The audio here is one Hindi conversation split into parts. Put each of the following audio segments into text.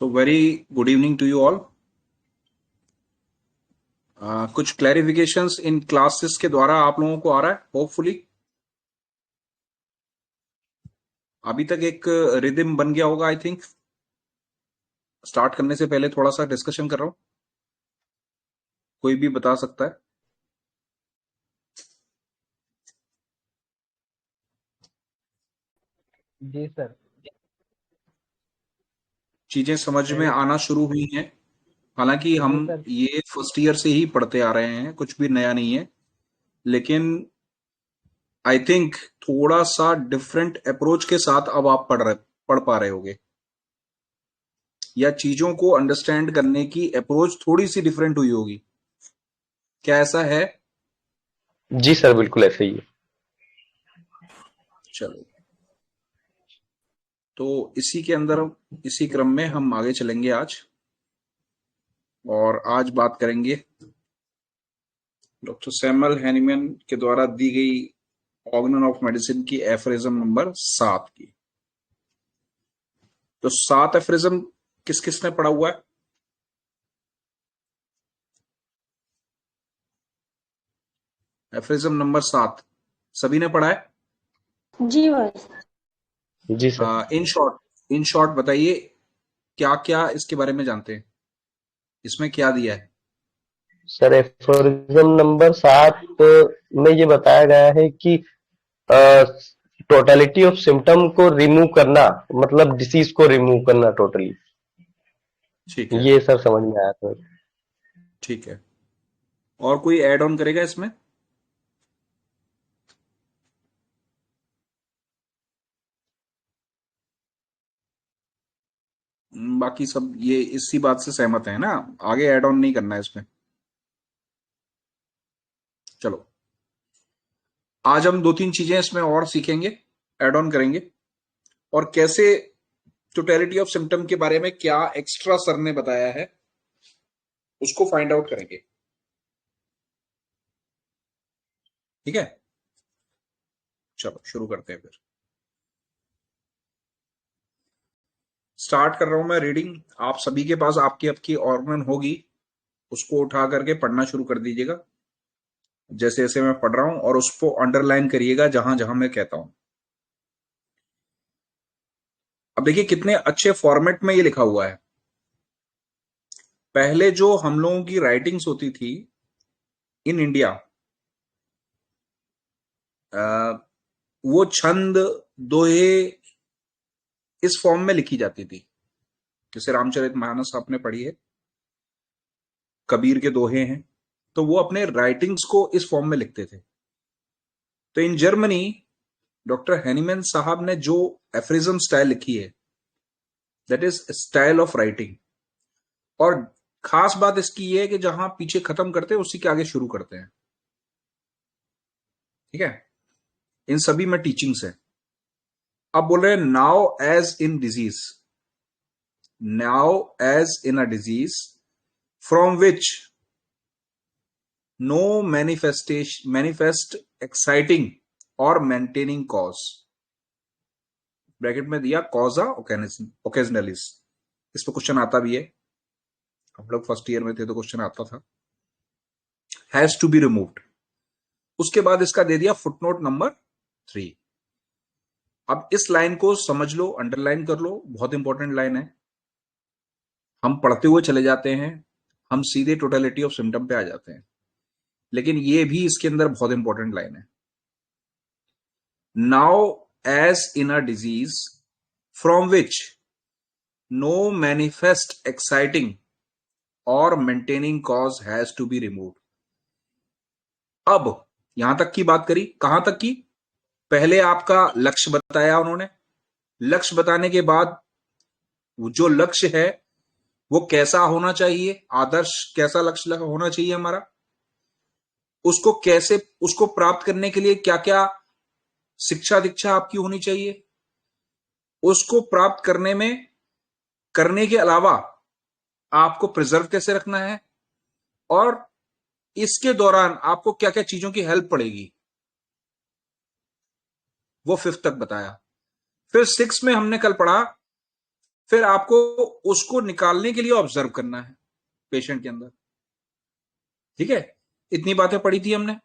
So very good evening to you all. कुछ क्लैरिफिकेशंस इन क्लासेस के द्वारा आप लोगों को आ रहा है होपफुली। अभी तक एक रिदम बन गया होगा आई थिंक। स्टार्ट करने से पहले थोड़ा सा डिस्कशन कर रहा हूं, कोई भी बता सकता है। जी सर। चीजें समझ में हेलो। आना शुरू हुई हैं। हालांकि हम जी सर। ये फर्स्ट ईयर से ही पढ़ते आ रहे हैं, कुछ भी नया नहीं है, लेकिन आई थिंक थोड़ा सा डिफरेंट अप्रोच के साथ अब आप पढ़ पा रहे होगे, या चीजों को अंडरस्टैंड करने की अप्रोच थोड़ी सी डिफरेंट हुई होगी। क्या ऐसा है? जी सर, बिल्कुल ऐसे ही है। चलो, तो इसी के अंदर इसी क्रम में हम आगे चलेंगे आज, और आज बात करेंगे डॉक्टर सैमुअल हैनीमैन के द्वारा दी गई ऑर्गन ऑफ मेडिसिन की एफरिज्म नंबर 7 की। तो 7 एफरिज्म किस किस ने पढ़ा हुआ है? एफरिज्म नंबर 7 सभी ने पढ़ा है? जी भाई। जी सर। इन शॉर्ट बताइए, क्या क्या इसके बारे में जानते हैं, इसमें क्या दिया है? सर, एफोरिज्म नंबर 7 में ये बताया गया है कि टोटलिटी ऑफ सिम्टम को रिमूव करना, मतलब डिसीज को रिमूव करना टोटली। ठीक है, ये सर समझ में आया था। ठीक है। और कोई ऐड ऑन करेगा इसमें? बाकी सब ये इसी बात से सहमत है ना, आगे ऐड ऑन नहीं करना है इसमें। चलो, आज हम 2-3 चीजें इसमें और सीखेंगे, ऐड ऑन करेंगे, और कैसे टोटलिटी ऑफ सिम्टम के बारे में क्या एक्स्ट्रा सर ने बताया है उसको फाइंड आउट करेंगे। ठीक है, चलो शुरू करते हैं फिर। स्टार्ट कर रहा हूं मैं रीडिंग। आप सभी के पास आपकी आपकी ऑर्गन होगी, उसको उठा करके पढ़ना शुरू कर दीजिएगा जैसे जैसे मैं पढ़ रहा हूं, और उसको अंडरलाइन करिएगा जहां जहां मैं कहता हूं। अब देखिए कितने अच्छे फॉर्मेट में ये लिखा हुआ है। पहले जो हम लोगों की राइटिंग्स होती थी इन इंडिया, वो छंद, दोहे इस फॉर्म में लिखी जाती थी। जैसे रामचरितमानस आपने पढ़ी है, कबीर के दोहे हैं, तो वो अपने राइटिंग्स को इस फॉर्म में लिखते थे। तो इन जर्मनी डॉक्टर हैनीमैन साहब ने जो एफ्रिज्म स्टाइल लिखी है, that is style of writing. और खास बात इसकी ये है कि जहां पीछे खत्म करते हैं उसी के आगे शुरू करते हैं। ठीक है, इन सभी में टीचिंग्स है। अब बोल रहे हैं now as in disease, now as in a disease from which no manifest exciting और मेंटेनिंग कॉज। ब्रैकेट में दिया कॉजा ओकेजनलिस। इस पर क्वेश्चन आता भी है, हम लोग फर्स्ट ईयर में थे तो क्वेश्चन आता था। Has to be removed. उसके बाद इसका दे दिया फुटनोट नंबर 3। अब इस लाइन को समझ लो, अंडरलाइन कर लो, बहुत इंपॉर्टेंट लाइन है। हम पढ़ते हुए चले जाते हैं, हम सीधे टोटलिटी ऑफ सिम्टम पे आ जाते हैं, लेकिन ये भी इसके अंदर बहुत इंपॉर्टेंट लाइन है। Now as in a disease from which no manifest exciting और maintaining cause has to be removed. अब यहां तक की बात करी, कहां तक की? पहले आपका लक्ष्य बताया उन्होंने, लक्ष्य बताने के बाद जो लक्ष्य है वो कैसा होना चाहिए, आदर्श कैसा लक्ष्य होना चाहिए हमारा, उसको कैसे, उसको प्राप्त करने के लिए क्या क्या शिक्षा दीक्षा आपकी होनी चाहिए, उसको प्राप्त करने में, करने के अलावा आपको प्रिजर्व कैसे रखना है, और इसके दौरान आपको क्या क्या चीजों की हेल्प पड़ेगी, वो 5th तक बताया। फिर 6 में हमने कल पढ़ा फिर आपको उसको निकालने के लिए ऑब्जर्व करना है पेशेंट के अंदर। ठीक है, इतनी बातें पढ़ी थी हमने।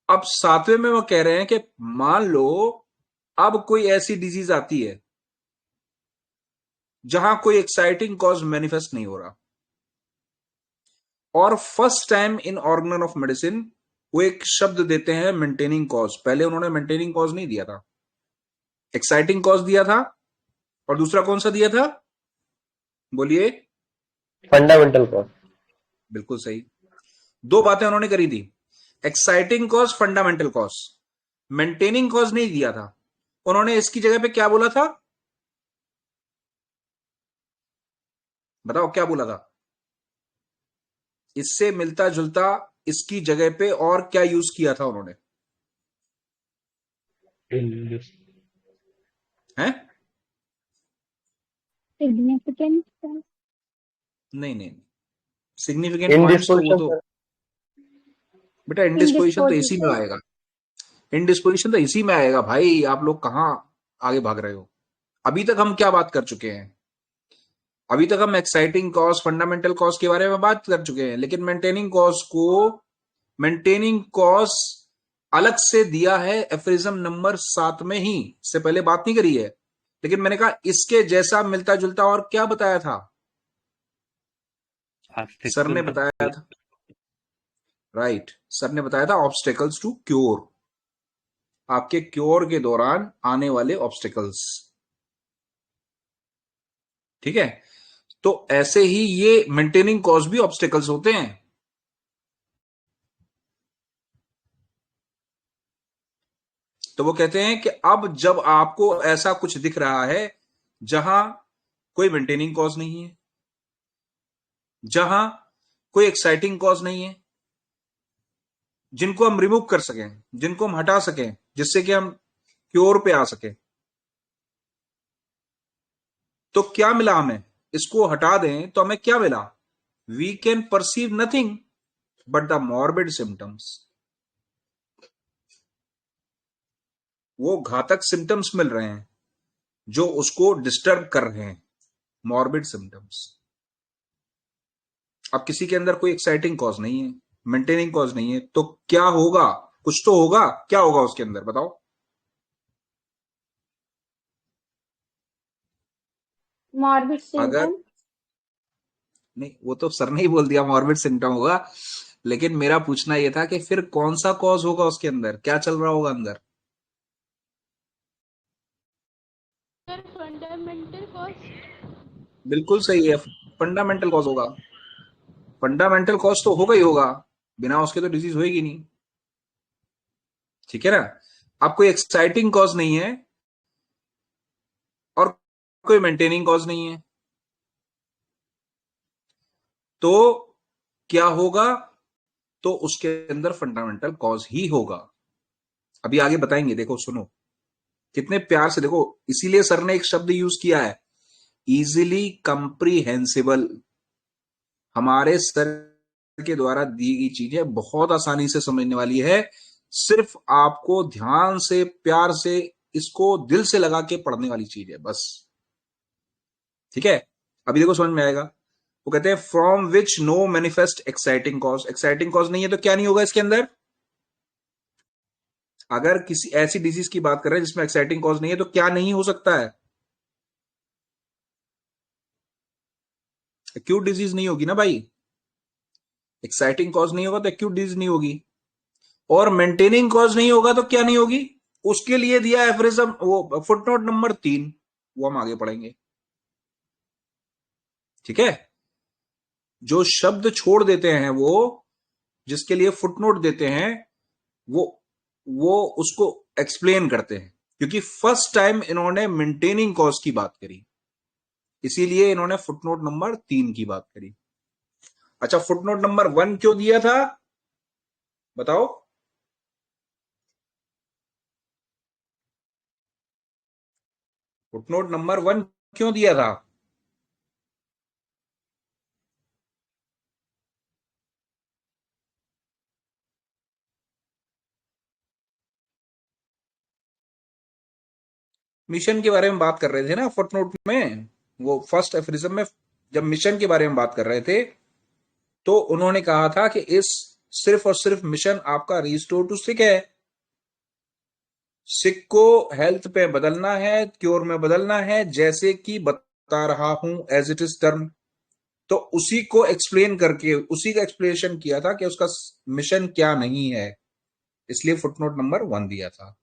अब सातवें में वो कह रहे हैं कि मान लो अब कोई ऐसी डिजीज आती है जहां कोई एक्साइटिंग कॉज मैनिफेस्ट नहीं हो रहा, और first time in organ of medicine वो एक शब्द देते हैं मेंटेनिंग कॉज। पहले उन्होंने मेंटेनिंग कॉज नहीं दिया था, एक्साइटिंग कॉज दिया था। और दूसरा कौन सा दिया था, बोलिए? Fundamental cause. बिल्कुल सही। दो बातें उन्होंने करी थी, exciting cause, fundamental cause. Maintaining cause नहीं दिया था। उन्होंने इसकी जगह पे क्या बोला था, बताओ क्या बोला था? इससे मिलता जुलता इसकी जगह पे और क्या यूज किया था उन्होंने? हैं? सिग्निफिकेंट नहीं नहीं, सिग्निफिकेंट पॉइंट्स तो वो इंडिस्पोजिशन तो सर। बेटा इंडिस्पोजिशन तो इसी में इंडिस्पोजिशन। आएगा। इंडिस्पोजिशन तो इसी में आएगा भाई, आप लोग कहां आगे भाग रहे हो? अभी तक हम क्या बात कर चुके हैं? अभी तक हम एक्साइटिंग कॉज, फंडामेंटल कॉज के बारे में बात कर चुके हैं, लेकिन मेंटेनिंग कॉज अलग से दिया है एफरिज्म नंबर 7 में ही, इससे पहले बात नहीं करी है। लेकिन मैंने कहा इसके जैसा मिलता जुलता और क्या बताया था, सर ने बताया था, राइट, सर ने बताया था ऑब्स्टेकल्स टू क्योर, आपके क्योर के दौरान आने वाले ऑब्स्टेकल्स। ठीक है, तो ऐसे ही ये मेंटेनिंग कॉज भी ऑब्स्टेकल्स होते हैं। तो वो कहते हैं कि अब जब आपको ऐसा कुछ दिख रहा है जहां कोई मेंटेनिंग कॉज नहीं है, जहां कोई एक्साइटिंग कॉज नहीं है, जिनको हम रिमूव कर सकें, जिनको हम हटा सकें, जिससे कि हम क्योर पे आ सकें, तो क्या मिला हमें? इसको हटा दें तो हमें क्या मिला? We can perceive nothing but the morbid symptoms. वो घातक सिम्टम्स मिल रहे हैं जो उसको डिस्टर्ब कर रहे हैं, मॉर्बिड सिम्टम्स। अब किसी के अंदर कोई एक्साइटिंग कॉज नहीं है, मेंटेनिंग कॉज नहीं है, तो क्या होगा? कुछ तो होगा, क्या होगा उसके अंदर बताओ? मॉर्बिड अगर सिम्टम। नहीं, वो तो सर ने ही बोल दिया मॉर्बिड सिम्टम होगा, लेकिन मेरा पूछना यह था कि फिर कौन सा कॉज होगा उसके अंदर, क्या चल रहा होगा अंदर? Fundamental cause. बिल्कुल सही है, फंडामेंटल कॉज होगा। फंडामेंटल कॉज तो होगा ही होगा, बिना उसके तो डिजीज होएगी नहीं। ठीक है ना? अब कोई एक्साइटिंग कॉज नहीं है और कोई मेंटेनिंग कॉज नहीं है, तो क्या होगा? तो उसके अंदर फंडामेंटल कॉज ही होगा। अभी आगे बताएंगे, देखो सुनो कितने प्यार से, देखो इसीलिए सर ने एक शब्द यूज किया है, इजिली कंप्रीहेंसिबल। हमारे सर के द्वारा दी गई चीजें बहुत आसानी से समझने वाली है, सिर्फ आपको ध्यान से प्यार से इसको दिल से लगा के पढ़ने वाली चीज है बस। ठीक है, अभी देखो समझ में आएगा। वो कहते हैं from which no manifest exciting cause. Exciting cause नहीं है तो क्या नहीं होगा इसके अंदर? अगर किसी ऐसी डिजीज की बात कर रहे हैं जिसमें एक्साइटिंग कॉज नहीं है तो क्या नहीं हो सकता है? एक्यूट डिजीज नहीं होगी ना भाई। एक्साइटिंग कॉज नहीं होगा तो एक्यूट डिजीज नहीं होगी, और मेंटेनिंग कॉज नहीं होगा तो क्या नहीं होगी? उसके लिए दिया एफरिज्म, वो फुटनोट नंबर 3, वो हम आगे पढ़ेंगे। ठीक है, जो शब्द छोड़ देते हैं वो, जिसके लिए फुटनोट देते हैं, वो वो उसको एक्सप्लेन करते हैं, क्योंकि फर्स्ट टाइम इन्होंने मेंटेनिंग कॉज की बात करी, इसीलिए इन्होंने फुटनोट नंबर 3 की बात करी। अच्छा, फुटनोट नंबर 1 क्यों दिया था, बताओ? फुटनोट नंबर 1 क्यों दिया था? मिशन के बारे में बात कर रहे थे ना फुटनोट में। वो फर्स्ट एफरिज्म में जब मिशन के बारे में बात कर रहे थे तो उन्होंने कहा था कि इस सिर्फ और सिर्फ मिशन आपका रिस्टोर टू सिक है, सिक को हेल्थ पे बदलना है, क्योर में बदलना है, जैसे कि बता रहा हूं एज इट इज टर्म। तो उसी को एक्सप्लेन करके उसी का एक्सप्लेनेशन किया था कि उसका मिशन क्या नहीं है, इसलिए फुटनोट नंबर 1 दिया था।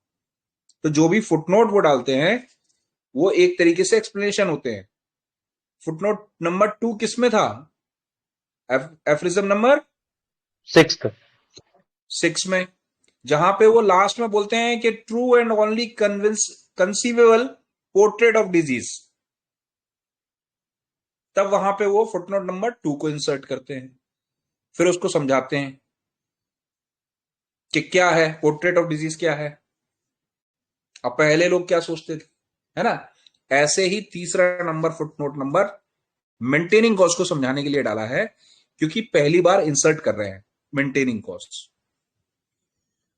तो जो भी फुटनोट वो डालते हैं वो एक तरीके से एक्सप्लेनेशन होते हैं। फुटनोट नंबर 2 किस में था? Aphorism number sixth. 6 में, जहां पे वो लास्ट में बोलते हैं कि true and only conceivable portrait of disease, तब वहां पे वो फुटनोट नंबर 2 को इंसर्ट करते हैं, फिर उसको समझाते हैं कि क्या है पोर्ट्रेट ऑफ डिजीज क्या है। अब पहले लोग क्या सोचते थे, है ना? ऐसे ही तीसरा number footnote number maintaining cost को समझाने के लिए डाला है, क्योंकि पहली बार इंसर्ट कर रहे हैं मेंटेनिंग कॉस्ट।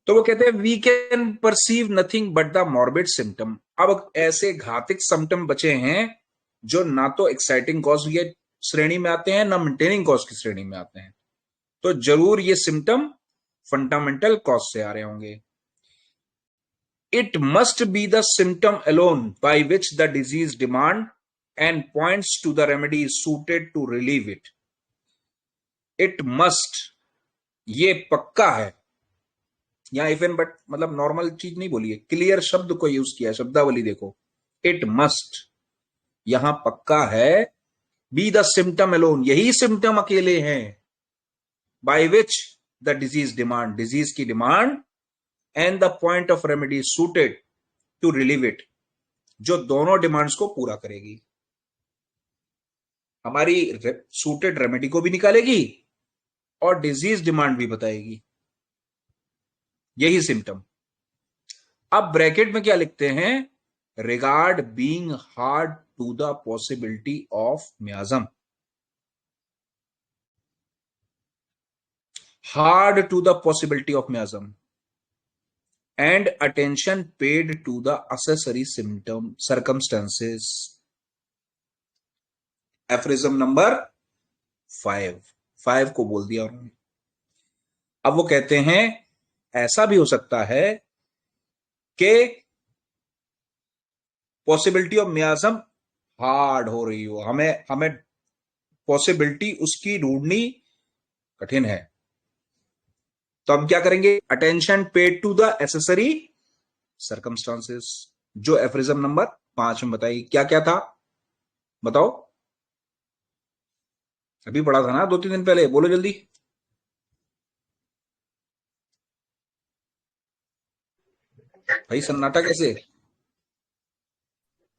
तो वो कहते हैं we can perceive nothing but the morbid symptom. अब ऐसे घातिक सिम्टम बचे हैं जो ना तो एक्साइटिंग कॉज की श्रेणी में आते हैं ना मेंटेनिंग कॉज की श्रेणी में आते हैं, तो जरूर ये सिम्टम फंडामेंटल कॉज से आ रहे होंगे। It must be the symptom alone by which the disease demand and points to the remedy suited to relieve it. It must, ये पक्का है, यहां इफ एंड बट मतलब नॉर्मल चीज नहीं बोली है, क्लियर शब्द को यूज किया है, शब्दावली देखो। इट मस्ट, यहां पक्का है, बी द सिम्टम अलोन, यही सिम्टम अकेले हैं, by which the disease demand, disease की demand, and the point of remedy suited to relieve it, जो दोनों डिमांड्स को पूरा करेगी, हमारी सूटेड रेमेडी को भी निकालेगी और डिजीज डिमांड भी बताएगी, यही सिम्टम। अब ब्रैकेट में क्या लिखते हैं? Regard being had to the possibility of miasm, had to the possibility of miasm and attention paid to the accessory symptom circumstances. Aphorism number 5 को बोल दिया उन्होंने। अब वो कहते हैं ऐसा भी हो सकता है कि पॉसिबिलिटी ऑफ मियाज्म हार्ड हो रही हो, हमें हमें पॉसिबिलिटी उसकी ढूंढनी कठिन है, तो हम क्या करेंगे? Attention paid to the accessory circumstances, जो एफरिज्म नंबर 5 में बताई। क्या क्या था बताओ? अभी पढ़ा था ना 2-3 दिन पहले, बोलो जल्दी। भाई सन्नाटा कैसे?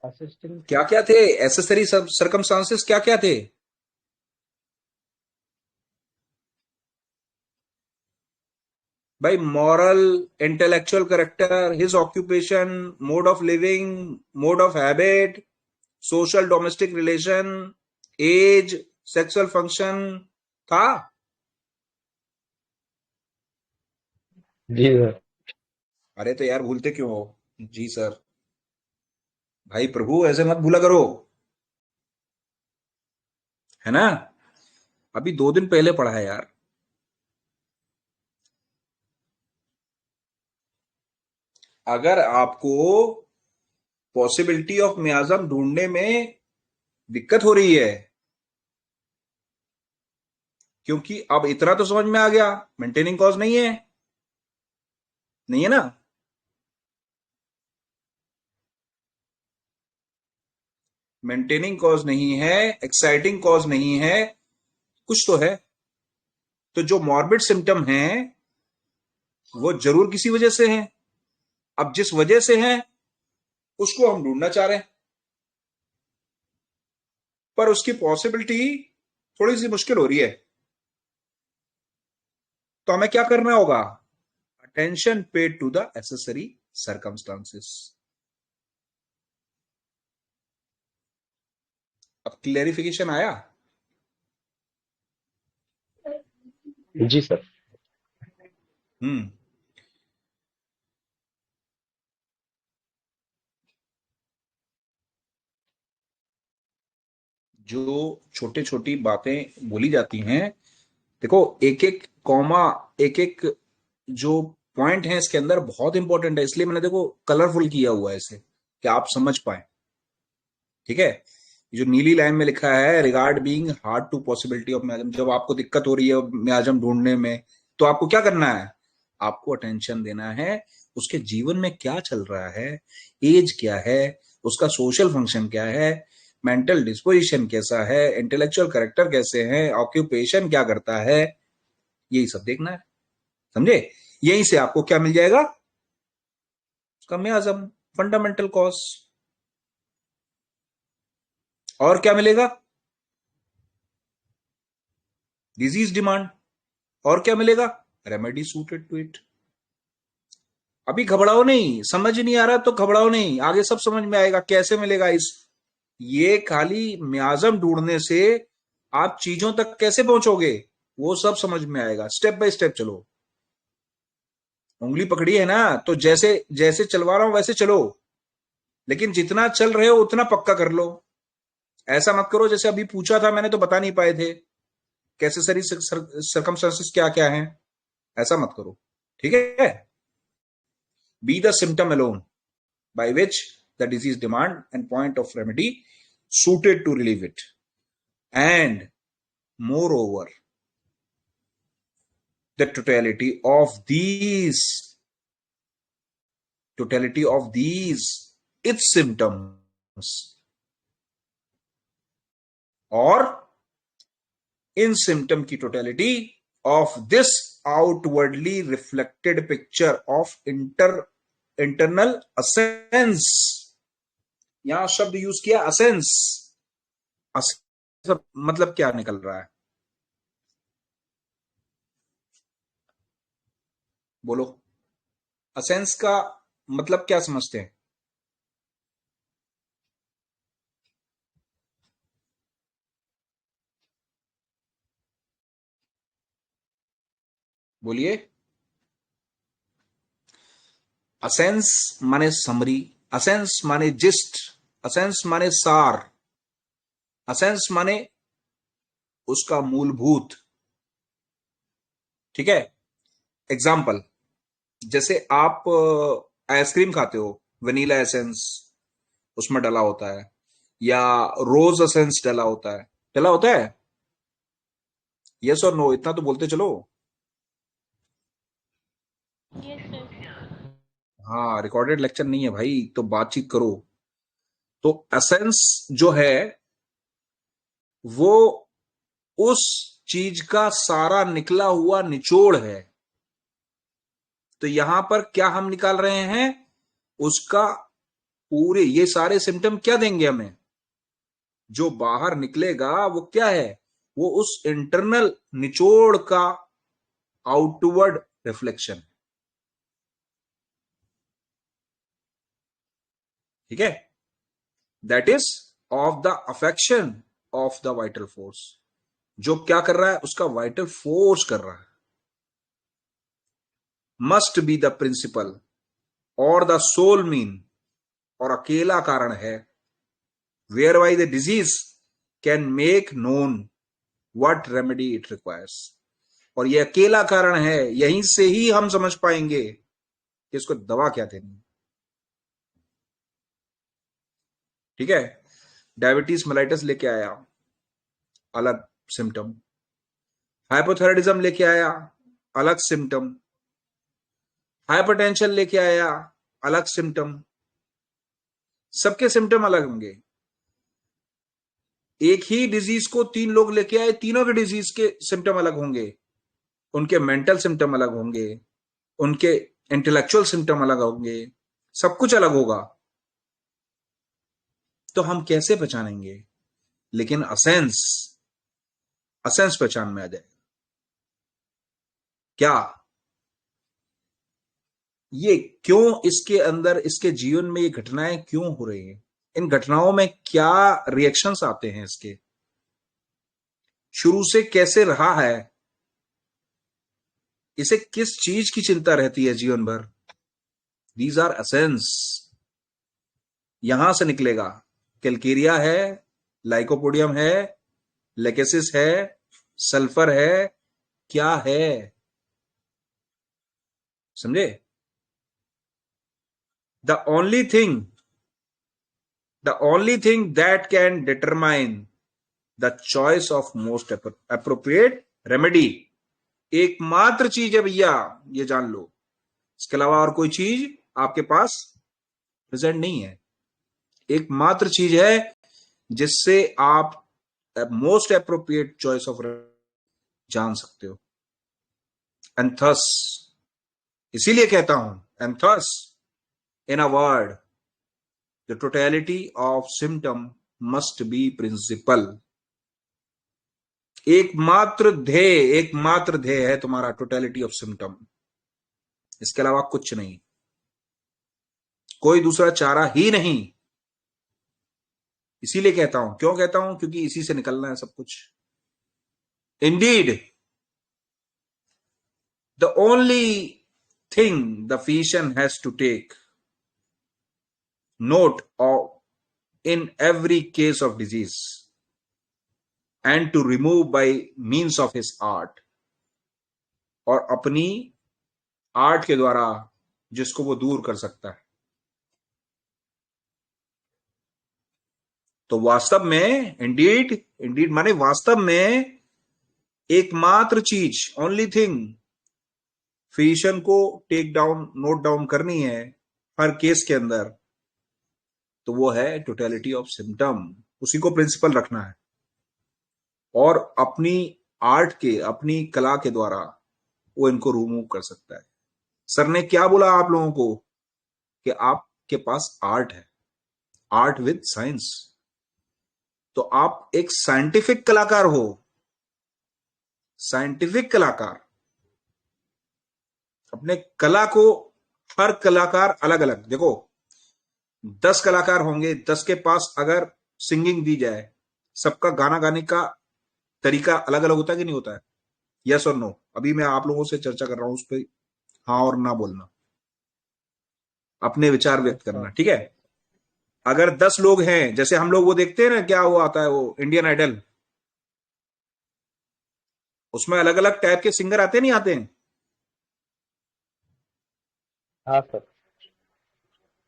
असिस्टेंट। क्या क्या थे एसेसरी सर्कमस्टांसेस, क्या क्या थे? भाई moral, intellectual character, his occupation, mode of living, mode of habit, social domestic relation, age, sexual function था। जी सर। अरे तो यार भूलते क्यों हो? जी सर। भाई प्रभु ऐसे मत भूला करो, है ना? अभी 2 दिन पहले पढ़ा है यार। अगर आपको पॉसिबिलिटी ऑफ मियाज्म ढूंढने में दिक्कत हो रही है, क्योंकि अब इतना तो समझ में आ गया, मेंटेनिंग कॉज नहीं है, नहीं है ना? मेंटेनिंग कॉज नहीं है, एक्साइटिंग कॉज नहीं है, कुछ तो है। तो जो मॉर्बिड सिम्टम है वो जरूर किसी वजह से है। अब जिस वजह से है उसको हम ढूंढना चाह रहे हैं, पर उसकी पॉसिबिलिटी थोड़ी सी मुश्किल हो रही है, तो हमें क्या करना होगा? Attention paid to the accessory circumstances. अब क्लेरिफिकेशन आया? जी सर। हम्म। जो छोटी छोटी बातें बोली जाती हैं, देखो एक एक कॉमा, एक एक जो पॉइंट है इसके अंदर बहुत इंपॉर्टेंट है, इसलिए मैंने देखो कलरफुल किया हुआ है इसे कि आप समझ पाए। ठीक है, जो नीली लाइन में लिखा है regard being had to possibility of मियाजम, जब आपको दिक्कत हो रही है मियाजम ढूंढने में, तो आपको क्या करना है, आपको अटेंशन देना है उसके जीवन में क्या चल रहा है, एज क्या है, उसका सोशल फंक्शन क्या है, मेंटल डिस्पोजिशन कैसा है, इंटेलेक्चुअल कैरेक्टर कैसे हैं, ऑक्यूपेशन क्या करता है, यही सब देखना है। समझे? यहीं से आपको क्या मिल जाएगा, उसका मियाजम, फंडामेंटल कॉज। और क्या मिलेगा, डिजीज डिमांड। और क्या मिलेगा, रेमेडी सूटेड टू इट। अभी घबराओ नहीं, समझ नहीं आ रहा तो घबराओ नहीं, आगे सब समझ में आएगा कैसे मिलेगा इस, ये खाली मियाजम ढूंढने से आप चीजों तक कैसे पहुंचोगे वो सब समझ में आएगा, स्टेप बाय स्टेप चलो। उंगली पकड़ी है ना, तो जैसे जैसे चलवा रहा हूं वैसे चलो, लेकिन जितना चल रहे हो उतना पक्का कर लो। ऐसा मत करो जैसे अभी पूछा था मैंने तो बता नहीं पाए थे, कैसे सरी सर्कमस्टेंसेस क्या क्या हैं, ऐसा मत करो। ठीक है, be the symptom alone by which the disease demand and point of remedy suited to relieve it. And moreover, the totality of these its symptoms और इन सिम्टम की totality of this outwardly reflected picture of internal essence, यहां शब्द यूज किया असेंस। मतलब क्या निकल रहा है, बोलो, असेंस का मतलब क्या समझते हैं? बोलिए। असेंस माने समरी, असेंस माने जिस्ट, असेंस माने सार, असेंस माने उसका मूलभूत। ठीक है, एग्जाम्पल, जैसे आप आइसक्रीम खाते हो, वनीला एसेंस उसमें डला होता है, या रोज एसेंस डला होता है, डला होता है, यस और नो, इतना तो बोलते चलो। Yes, sir. हाँ, रिकॉर्डेड लेक्चर नहीं है भाई, तो बातचीत करो। तो एसेंस जो है वो उस चीज का सारा निकला हुआ निचोड़ है। तो यहां पर क्या हम निकाल रहे हैं, उसका पूरे ये सारे सिम्टम क्या देंगे हमें, जो बाहर निकलेगा वो क्या है, वो उस इंटरनल निचोड़ का आउटवर्ड रिफ्लेक्शन। ठीक है, that is of the affection of the vital force, जो क्या कर रहा है, उसका वाइटल फोर्स कर रहा है। Must be the principal or the sole mean, और अकेला कारण है, whereby the disease can make known what remedy it requires, और ये अकेला कारण है, यहीं से ही हम समझ पाएंगे कि इसको दवा क्या देनी है। ठीक है, डायबिटीज मेलाइटिस लेके आया, अलग सिम्टम, हाइपोथायराइडिज्म लेके आया, अलग सिम्टम, हाइपरटेंशन लेके आया, अलग सिम्टम, सबके सिम्टम अलग होंगे। एक ही डिजीज को तीन लोग लेके आए, तीनों के डिजीज के सिम्टम अलग होंगे, उनके मेंटल सिम्टम अलग होंगे, उनके इंटेलेक्चुअल सिम्टम अलग होंगे, सब कुछ अलग होगा। तो हम कैसे पहचानेंगे, लेकिन असेंस, असेंस पहचान में आ जाए क्या, ये क्यों इसके अंदर, इसके जीवन में ये घटनाएं क्यों हो रही हैं, इन घटनाओं में क्या रिएक्शंस आते हैं, इसके शुरू से कैसे रहा है, इसे किस चीज की चिंता रहती है जीवन भर, दीज आर एसेंस। यहां से निकलेगा कैलकेरिया है, लाइकोपोडियम है, लेकेसिस है, सल्फर है, क्या है? समझे? The only thing that can determine the choice of most appropriate remedy, एकमात्र चीज है भैया, ये जान लो, इसके अलावा और कोई चीज आपके पास प्रेजेंट नहीं है। एकमात्र चीज है जिससे आप मोस्ट अप्रोप्रिएट चॉइस ऑफ जान सकते हो। एंड थस, इसीलिए कहता हूं, and thus in a word the totality of symptom must be principal. एकमात्र ध्येय है तुम्हारा टोटलिटी ऑफ सिम्टम, इसके अलावा कुछ नहीं, कोई दूसरा चारा ही नहीं। इसीलिए कहता हूं, क्यों कहता हूं? क्योंकि इसी से निकलना है सब कुछ। Indeed the only thing the physician has to take note of in every case of disease and to remove by means of his art, और अपनी आर्ट के द्वारा जिसको वो दूर कर सकता है। तो वास्तव में इंडीड माने वास्तव में एकमात्र चीज, ओनली थिंग फिजिशियन को टेक डाउन, नोट डाउन करनी है हर केस के अंदर, तो वो है टोटलिटी ऑफ सिम्टम। उसी को प्रिंसिपल रखना है और अपनी आर्ट के, अपनी कला के द्वारा वो इनको रिमूव कर सकता है। सर ने क्या बोला आप लोगों को कि आपके पास आर्ट है, आर्ट विद साइंस, तो आप एक साइंटिफिक कलाकार हो, साइंटिफिक कलाकार। अपने कला को, हर कलाकार अलग अलग, देखो 10 कलाकार होंगे, 10 के पास अगर सिंगिंग दी जाए, सबका गाना गाने का तरीका अलग अलग होता है कि नहीं होता है? यस और नो? अभी मैं आप लोगों से चर्चा कर रहा हूं, उस पर हाँ और ना बोलना, अपने विचार व्यक्त करना, ठीक है? अगर 10 लोग हैं, जैसे हम लोग वो देखते हैं ना, क्या वो आता है वो इंडियन आइडल, उसमें अलग अलग टाइप के सिंगर आते नहीं आते हैं? हाँ सर।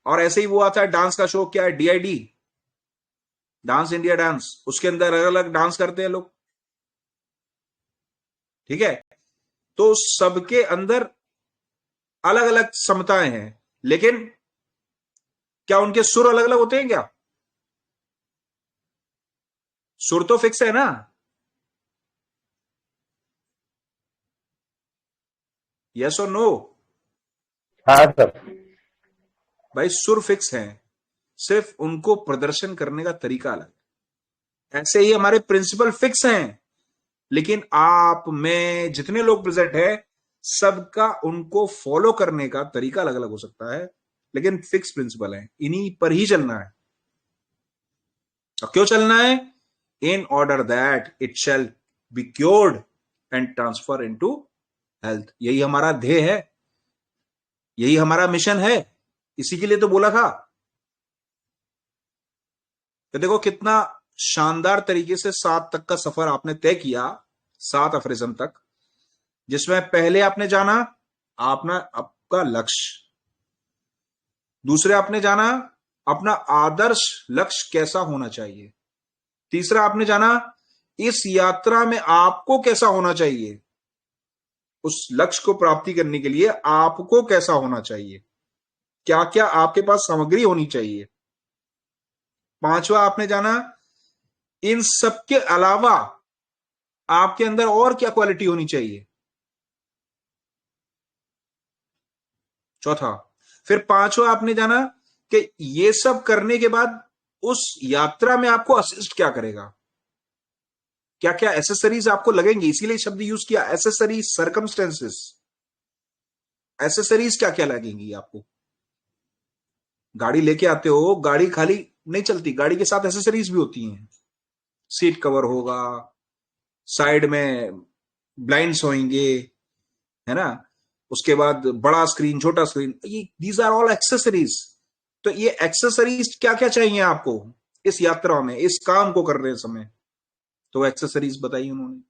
और ऐसे ही वो आता है डांस का शो, क्या है, DID, डांस इंडिया डांस, उसके अंदर अलग अलग डांस करते हैं लोग, ठीक है? तो सबके अंदर अलग अलग क्षमताएं हैं, लेकिन क्या उनके सुर अलग अलग होते हैं क्या? सुर तो फिक्स है ना? यस और नो? हाँ सर। भाई सुर फिक्स हैं, सिर्फ उनको प्रदर्शन करने का तरीका अलग है। ऐसे ही हमारे प्रिंसिपल फिक्स हैं, लेकिन आप में जितने लोग प्रेजेंट है, सबका उनको फॉलो करने का तरीका अलग अलग हो सकता है, लेकिन फिक्स प्रिंसिपल है, इन्हीं पर ही चलना है। और क्यों चलना है? In order that it shall be cured and transfer into health. यही हमारा ध्येय है, यही हमारा मिशन है, इसी के लिए तो बोला था। तो देखो कितना शानदार तरीके से 7 तक का सफर आपने तय किया, 7 अफरिज्म तक, जिसमें पहले आपने जाना अपना आपका लक्ष्य, दूसरे आपने जाना अपना आदर्श लक्ष्य कैसा होना चाहिए, तीसरा आपने जाना इस यात्रा में आपको कैसा होना चाहिए, उस लक्ष्य को प्राप्ति करने के लिए आपको कैसा होना चाहिए, क्या क्या आपके पास सामग्री होनी चाहिए। पांचवा आपने जाना इन सब के अलावा आपके अंदर और क्या क्वालिटी होनी चाहिए। चौथा, फिर पांचवा आपने जाना कि ये सब करने के बाद उस यात्रा में आपको असिस्ट क्या करेगा, क्या क्या एसेसरीज आपको लगेंगी, इसीलिए शब्द यूज किया एसेसरीज, सर्कमस्टेंसेस, एसेसरीज क्या क्या लगेंगी आपको। गाड़ी लेके आते हो, गाड़ी खाली नहीं चलती, गाड़ी के साथ एसेसरीज भी होती हैं, सीट कवर होगा, साइड में ब्लाइंड्स होंगे, है ना, उसके बाद बड़ा स्क्रीन, छोटा स्क्रीन, ये दीज आर ऑल एक्सेसरीज। तो ये एक्सेसरीज क्या क्या चाहिए आपको? इस यात्रा में, इस काम को कर रहे समय, तो एक्सेसरीज बताई उन्होंने।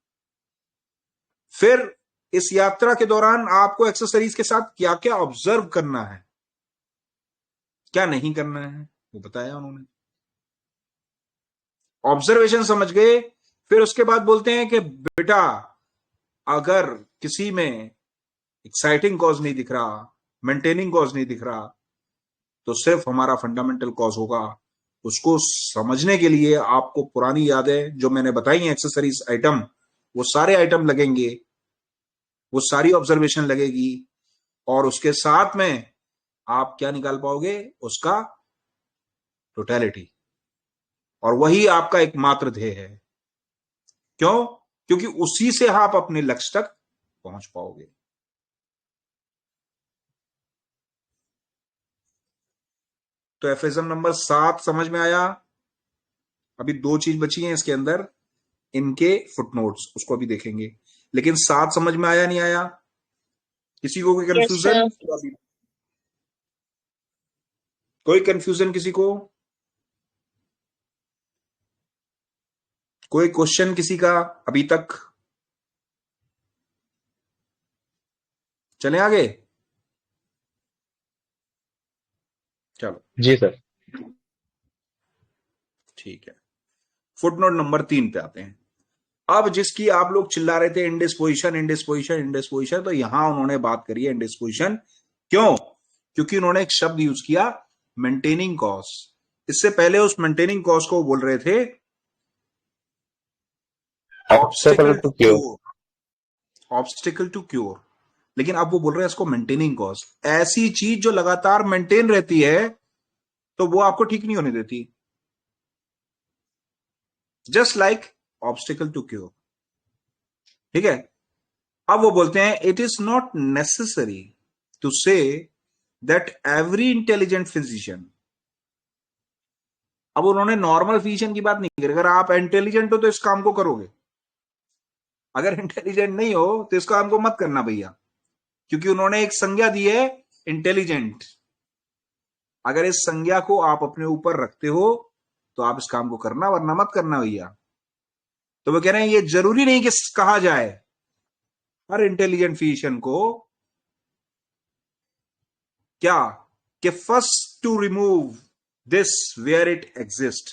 फिर इस यात्रा के दौरान आपको एक्सेसरीज के साथ क्या क्या ऑब्जर्व करना है, क्या नहीं करना है, वो बताया उन्होंने। ऑब्जर्वेशन समझ गए। फिर उसके बाद बोलते हैं कि बेटा अगर किसी में एक्साइटिंग कॉज नहीं दिख रहा, मेंटेनिंग कॉज नहीं दिख रहा, तो सिर्फ हमारा फंडामेंटल कॉज होगा। उसको समझने के लिए आपको पुरानी यादें जो मैंने बताई हैं, एक्सेसरीज आइटम, वो सारे आइटम लगेंगे, वो सारी ऑब्जर्वेशन लगेगी, और उसके साथ में आप क्या निकाल पाओगे, उसका टोटलिटी, और वही आपका एकमात्र ध्येय है। क्यों? क्योंकि उसी से आप अपने लक्ष्य तक पहुंच पाओगे। तो एफिज्म नंबर 7 समझ में आया। अभी 2 चीज बची हैं इसके अंदर, इनके फुटनोट्स, उसको अभी देखेंगे। लेकिन 7 समझ में आया नहीं आया? किसी को कोई Yes, कंफ्यूजन? sir. कोई कंफ्यूजन किसी को? कोई क्वेश्चन किसी का अभी तक? चले आगे। चलो जी सर। ठीक है, फुटनोट नंबर 3 पे आते हैं। अब जिसकी आप लोग चिल्ला रहे थे इंडिस्पोजिशन इंडिस्पोजिशन इंडिस्पोजिशन, तो यहां उन्होंने बात करी है इंडिस्पोजिशन। क्यों? क्योंकि उन्होंने एक शब्द यूज किया, मेंटेनिंग कॉज। इससे पहले उस मेंटेनिंग कॉज को बोल रहे थे obstacle obstacle to to cure. Cure, obstacle to cure. लेकिन अब वो बोल रहे हैं इसको मेंटेनिंग कॉज। ऐसी चीज जो लगातार मेंटेन रहती है तो वो आपको ठीक नहीं होने देती, just like obstacle to cure. ठीक है। अब वो बोलते हैं it is not necessary to say that every intelligent physician. अब उन्होंने नॉर्मल फिजिशियन की बात नहीं करी। अगर आप इंटेलिजेंट हो तो इस काम को करोगे, अगर इंटेलिजेंट नहीं हो तो इस काम को मत करना भैया, क्योंकि उन्होंने एक संज्ञा दी है इंटेलिजेंट। अगर इस संज्ञा को आप अपने ऊपर रखते हो तो आप इस काम को करना, वरना मत करना भैया। तो वो कह रहे हैं ये जरूरी नहीं कि कहा जाए हर इंटेलिजेंट फिजिशियन को क्या, कि first to remove this where it exist.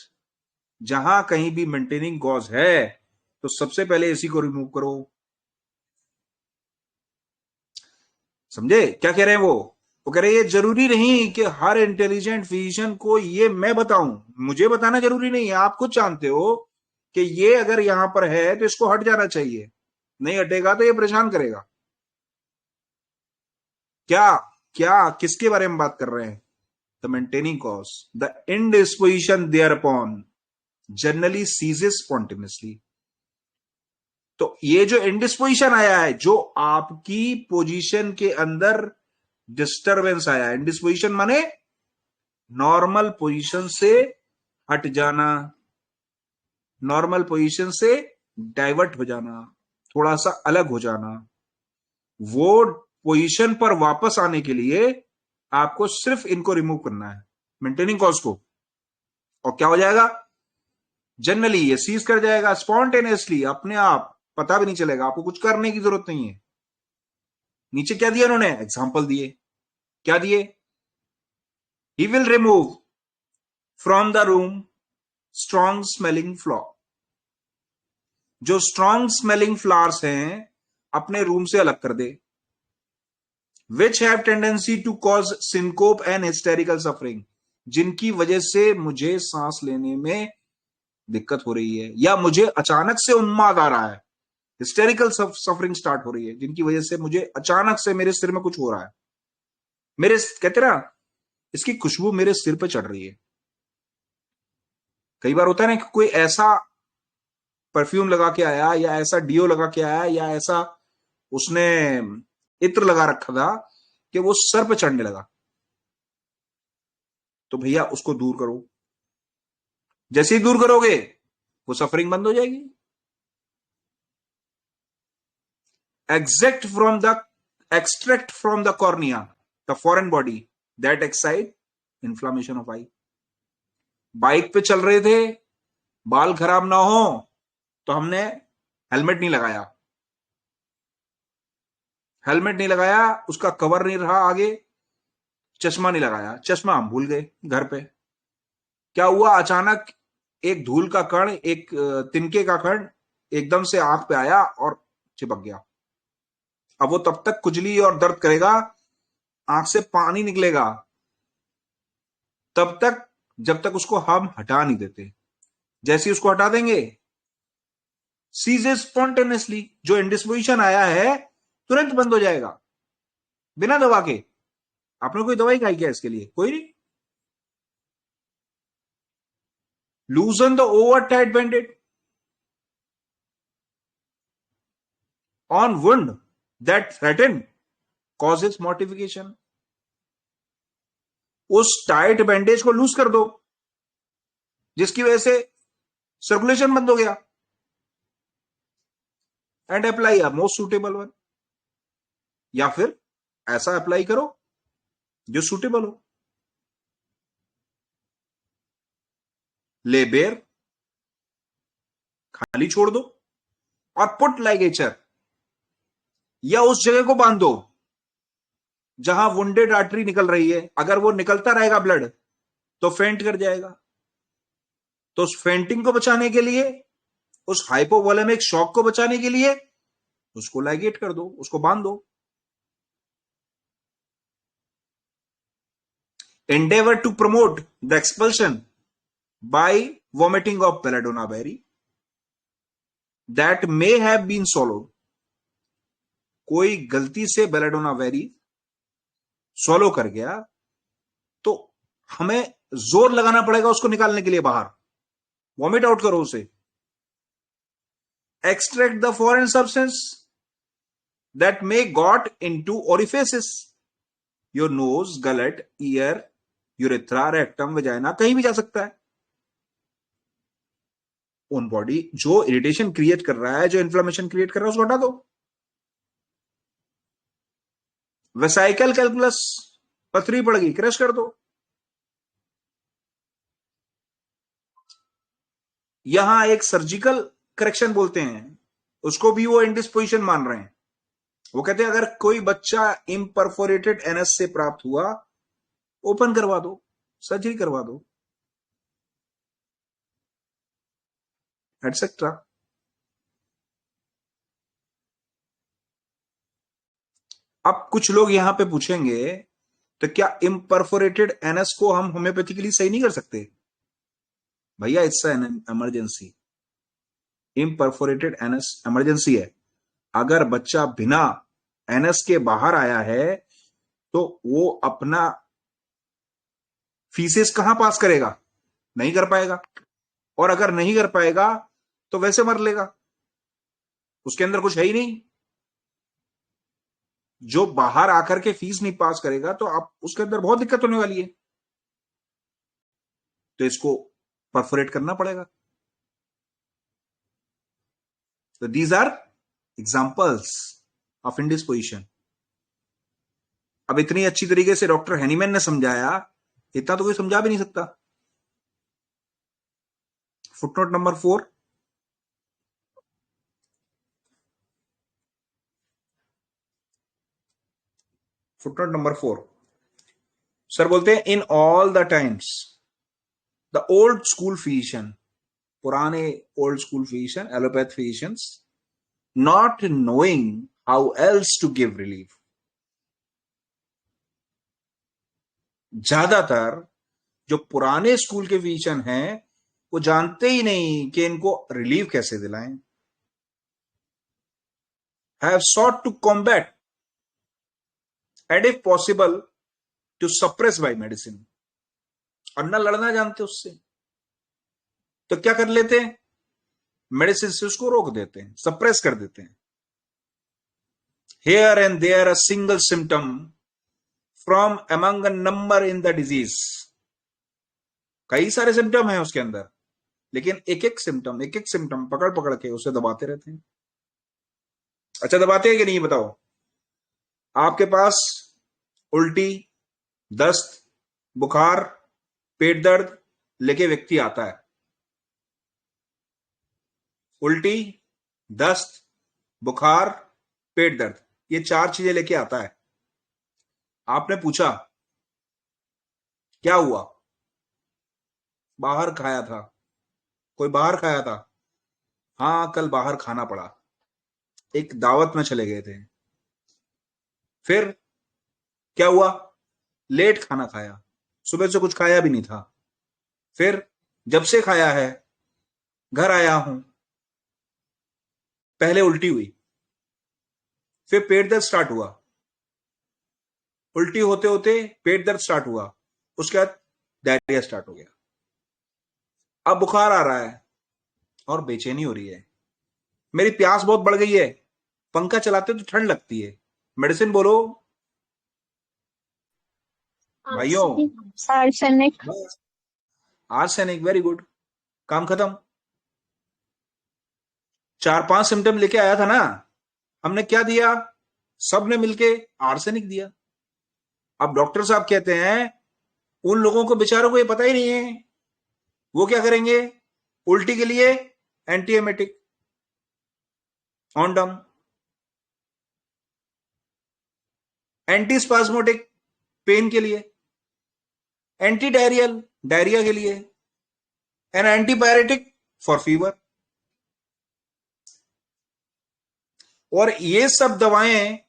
जहां कहीं भी मेंटेनिंग कॉज है तो सबसे पहले इसी को रिमूव करो। समझे क्या कह रहे हैं वो कह रहे हैं ये जरूरी नहीं कि हर इंटेलिजेंट फिजिशियन को ये मैं बताऊं, मुझे बताना जरूरी नहीं है। आप खुद जानते हो कि ये अगर यहां पर है तो इसको हट जाना चाहिए, नहीं हटेगा तो ये परेशान करेगा। क्या क्या किसके बारे में बात कर रहे हैं? The maintaining cause, the indisposition thereupon generally ceases spontaneously. तो ये जो इंडिस्पोजिशन आया है, जो आपकी पोजीशन के अंदर डिस्टरबेंस आया है, इंडिस्पोजिशन माने नॉर्मल पोजीशन से हट जाना, नॉर्मल पोजीशन से डाइवर्ट हो जाना, थोड़ा सा अलग हो जाना। वो पोजीशन पर वापस आने के लिए आपको सिर्फ इनको रिमूव करना है, मेंटेनिंग कॉज को, और क्या हो जाएगा? जनरली ये सीज कर जाएगा, स्पॉन्टेनियसली, अपने आप, पता भी नहीं चलेगा, आपको कुछ करने की जरूरत नहीं है। नीचे क्या दिया उन्होंने? एग्जाम्पल दिए। क्या दिए? He will remove from the room strong smelling flower. जो स्ट्रॉन्ग स्मेलिंग फ्लावर्स हैं अपने रूम से अलग कर दे, which have tendency to cause syncope and hysterical suffering. जिनकी वजह से मुझे सांस लेने में दिक्कत हो रही है, या मुझे अचानक से उन्माद आ रहा है, हिस्टेरिकल सफरिंग स्टार्ट हो रही है, जिनकी वजह से मुझे अचानक से मेरे सिर में कुछ हो रहा है, मेरे कहते ना इसकी खुशबू मेरे सिर पे चढ़ रही है। कई बार होता है ना कि कोई ऐसा परफ्यूम लगा के आया, या ऐसा डियो लगा के आया, या ऐसा उसने इत्र लगा रखा था कि वो सर पे चढ़ने लगा, तो भैया उसको दूर करो। जैसे ही दूर करोगे वो सफरिंग बंद हो जाएगी। Extract from the cornea the foreign body that excite inflammation of I. Bike पे चल रहे थे, बाल खराब ना हो तो हमने हेलमेट नहीं लगाया, हेलमेट नहीं लगाया, उसका कवर नहीं रहा आगे, चश्मा नहीं लगाया, चश्मा हम भूल गए घर पे। क्या हुआ, अचानक एक धूल का कण, एक तिनके का कण एकदम से आंख पे आया और चिपक गया। अब वो तब तक खुजली और दर्द करेगा, आंख से पानी निकलेगा, तब तक जब तक उसको हम हटा नहीं देते। जैसे ही उसको हटा देंगे, सीजेस स्पॉन्टेनियसली, जो इंडिस्पोजिशन आया है तुरंत बंद हो जाएगा, बिना दवा के। आपने कोई दवाई खाई क्या इसके लिए? कोई नहीं। Loosen the over tight bandaged on wound that threaten causes mortification. उस टाइट बैंडेज को लूज कर दो जिसकी वजह से सर्कुलेशन बंद हो गया, and apply a most suitable one. या फिर ऐसा अप्लाई करो जो सुटेबल हो। ले बेर, खाली छोड़ दो, और पुट लाइगेचर, या उस जगह को बांध दो जहां वुंडेड आर्टरी निकल रही है। अगर वो निकलता रहेगा ब्लड तो फेंट कर जाएगा। तो उस फेंटिंग को बचाने के लिए, उस हाइपोवोलेमिक शॉक को बचाने के लिए उसको लाइगेट कर दो, उसको बांध दो। endeavor to promote the expulsion by vomiting of belladonna berry that may have been swallowed। कोई गलती से बेलाडोना वेरी swallow कर गया तो हमें जोर लगाना पड़ेगा उसको निकालने के लिए बाहर, वॉमिट आउट करो उसे। Extract the foreign substance that may got into orifices, your nose, gullet, ear, urethra, rectum, vagina, कहीं भी जा सकता है। ऑन बॉडी जो इरिटेशन क्रिएट कर रहा है, जो इन्फ्लेमेशन क्रिएट कर रहा है, उसको हटा दो। वेसाइकल कैलकुलस, पथरी पड़ गई, क्रश कर दो। यहां एक सर्जिकल करेक्शन बोलते हैं, उसको भी वो इंडिस्पोजिशन मान रहे हैं। वो कहते हैं अगर कोई बच्चा इम्परफोरेटेड एनएस से प्राप्त हुआ, ओपन करवा दो, सर्जरी करवा दो, एटसेट्रा। अब कुछ लोग यहां पे पूछेंगे तो क्या इम्परफोरेटेड एनएस को हम होम्योपैथिकली सही नहीं कर सकते? भैया it's an emergency, imperforated anus emergency है। अगर बच्चा बिना एनएस के बाहर आया है तो वो अपना फीसेस कहां पास करेगा? नहीं कर पाएगा, और अगर नहीं कर पाएगा तो वैसे मर लेगा, उसके अंदर कुछ है ही नहीं। जो बाहर आकर के फीस नहीं पास करेगा तो आप उसके अंदर बहुत दिक्कत होने वाली है, तो इसको परफोरेट करना पड़ेगा। तो दीज आर एग्जांपल्स ऑफ इंडिस्पोजिशन। अब इतनी अच्छी तरीके से डॉक्टर हैनीमैन ने समझाया, इतना तो कोई समझा भी नहीं सकता। Footnote number 4, footnote number 4, sir बोलते हैं in all the times the old school physician, पुराने old school physician, allopath physicians, not knowing how else to give relief, ज्यादातर जो पुराने स्कूल के फिजिशियन हैं वो जानते ही नहीं कि इनको रिलीफ कैसे दिलाएं। Have sought to combat and if possible to suppress by medicine, और ना लड़ना जानते उससे, तो क्या कर लेते हैं? मेडिसिन से उसको रोक देते हैं, सप्रेस कर देते हैं। Here and there a single symptom from among a number in the disease, कई सारे सिम्टम है उसके अंदर, लेकिन एक एक सिम्टम पकड़ पकड़ के उसे दबाते रहते हैं। अच्छा, दबाते हैं कि नहीं बताओ? आपके पास उल्टी, दस्त, बुखार, पेट दर्द, लेके व्यक्ति आता है। उल्टी, दस्त, बुखार, पेट दर्द, ये 4 चीजें लेके आता है। आपने पूछा क्या हुआ? बाहर खाया था। कोई बाहर खाया था? हाँ, कल बाहर खाना पड़ा, एक दावत में चले गए थे। फिर क्या हुआ? लेट खाना खाया, सुबह से कुछ खाया भी नहीं था। फिर जब से खाया है, घर आया हूं, पहले उल्टी हुई, फिर पेट दर्द स्टार्ट हुआ, उल्टी होते होते पेट दर्द स्टार्ट हुआ, उसके बाद डायरिया स्टार्ट हो गया, अब बुखार आ रहा है और बेचैनी हो रही है, मेरी प्यास बहुत बढ़ गई है, पंखा चलाते तो ठंड लगती है, मेडिसिन बोलो भाइयों। आर्सेनिक। बस, आर्सेनिक, वेरी गुड, काम खत्म। 4-5 सिम्टम लेके आया था ना, हमने क्या दिया? सबने मिलके आर्सेनिक दिया। अब डॉक्टर साहब कहते हैं उन लोगों को बेचारों को ये पता ही नहीं है, वो क्या करेंगे? उल्टी के लिए एंटीएमेटिक, ऑन्डम, एंटी स्पास्मोटिक पेन के लिए, एंटी डायरियल डायरिया के लिए, एन एंटीबायोटिक फॉर फीवर। और ये सब दवाएं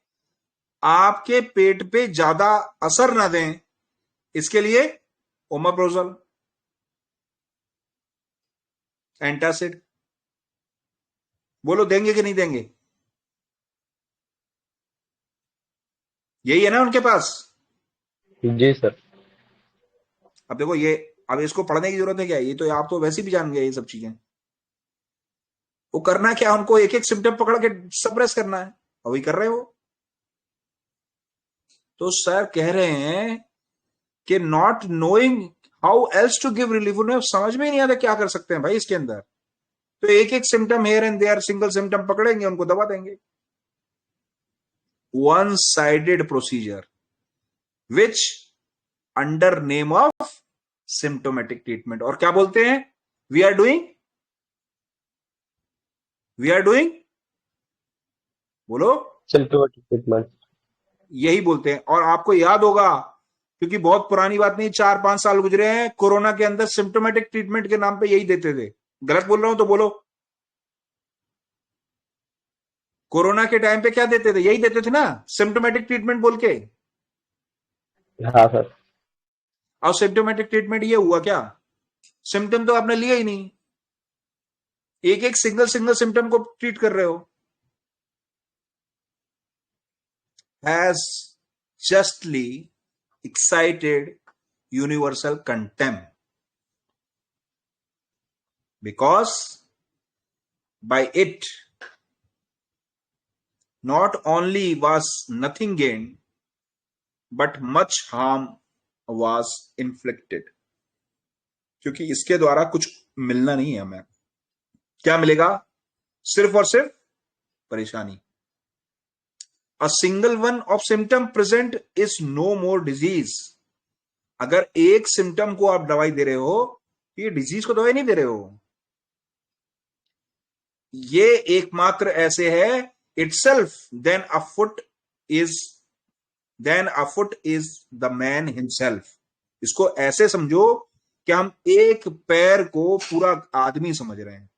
आपके पेट पे ज्यादा असर ना दें, इसके लिए ओमेप्रोजोल, एंटासिड, बोलो देंगे कि नहीं देंगे? यही है ना उनके पास। जी सर। अब देखो ये, अब इसको पढ़ने की जरूरत है क्या? ये तो आप तो वैसे भी जान गए ये सब चीजें। वो करना क्या, उनको एक एक सिम्टम पकड़ के सप्रेस करना है, और वही कर रहे हो। तो सर कह रहे हैं कि not knowing how else to give relief, उन्हें समझ में ही नहीं आता क्या कर सकते हैं भाई इसके अंदर। तो एक एक symptom here and there, single symptom पकड़ेंगे, उनको दबा देंगे। One sided procedure which under name of symptomatic treatment. और क्या बोलते हैं? We are doing, we are doing, बोलो, सिम्टोमेटिक ट्रीटमेंट। यही बोलते हैं। और आपको याद होगा, क्योंकि बहुत पुरानी बात नहीं, 4-5 साल गुजरे हैं, कोरोना के अंदर सिम्टोमेटिक ट्रीटमेंट के नाम पे यही देते थे। गलत बोल रहा हूं तो बोलो। कोरोना के टाइम पे क्या देते थे? यही देते थे ना, सिम्टोमेटिक ट्रीटमेंट बोल के। हाँ सर। और सिम्टोमेटिक ट्रीटमेंट ये हुआ क्या? सिम्टम तो आपने लिया ही नहीं, एक एक सिंगल सिंगल सिम्टम को ट्रीट कर रहे हो। Has justly excited universal contempt, because by it not only was nothing gained but much harm was inflicted। क्योंकि इसके द्वारा कुछ मिलना नहीं है हमें। क्या मिलेगा? सिर्फ और सिर्फ परेशानी। A single one of symptom present is no more disease. अगर एक सिम्टम को आप दवाई दे रहे हो, ये डिजीज को दवाई नहीं दे रहे हो, ये एकमात्र ऐसे है, itself then a foot is, then a foot is the man himself. इसको ऐसे समझो कि हम एक पैर को पूरा आदमी समझ रहे हैं।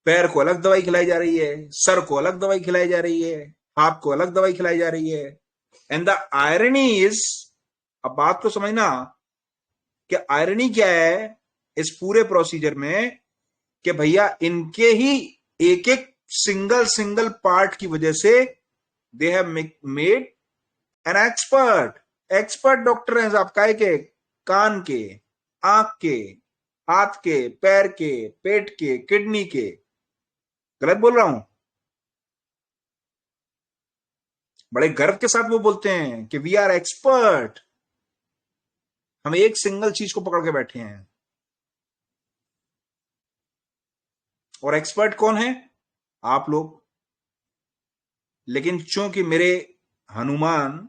पैर को अलग दवाई खिलाई जा रही है, सर को अलग दवाई खिलाई जा रही है, हाथ को अलग दवाई खिलाई जा रही है। एंड द आयरनी इज, अब बात को समझना कि आयरनी क्या है इस पूरे प्रोसीजर में, कि भैया इनके ही एक एक सिंगल सिंगल पार्ट की वजह से they have made an expert. Expert doctor हैं साहब, काय के? कान के, आंख के, हाथ के, पैर के, पेट के, किडनी के। गलत बोल रहा हूं? बड़े गर्व के साथ वो बोलते हैं कि वी आर एक्सपर्ट, हम एक सिंगल चीज को पकड़ के बैठे हैं। और एक्सपर्ट कौन है? आप लोग। लेकिन चूंकि मेरे हनुमान,